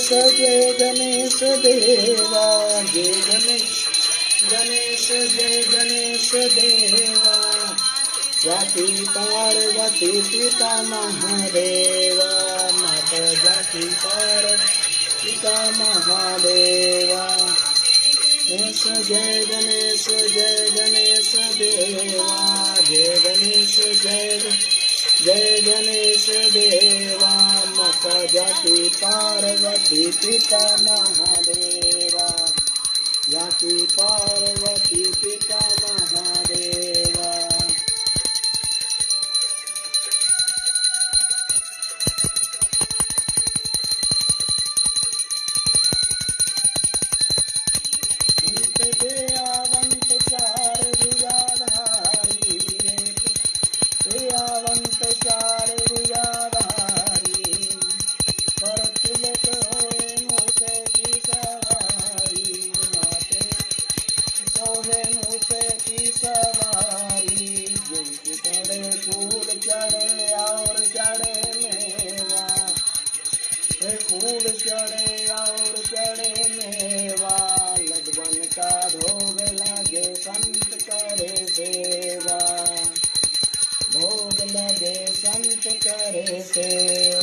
जय गणेश देवा, जय गणेश गणेश जय गणेश देवा। जाति पार्वती पिता महादेवा, माता जाति पिता महादेवा। गणेश जय गणेश देवा, जय गणेश जय गणेश देवा। माता जाति पार्वती पिता महादेवा, जाति पार्वती पिता महादेवा। दयावंत चार भुजाधारी, दयावंत चार भुजाधारी। पर तिलक होए मूसे की सवारी, माथे सोहे मूसे की सवारी। जिनकी चढ़े फूल चढ़े और चढ़े मेवा, फूल चढ़े और चढ़े मेवा। लडवन का भोग लगे संत करे सेवा, भोग लगे संत करे सेवा।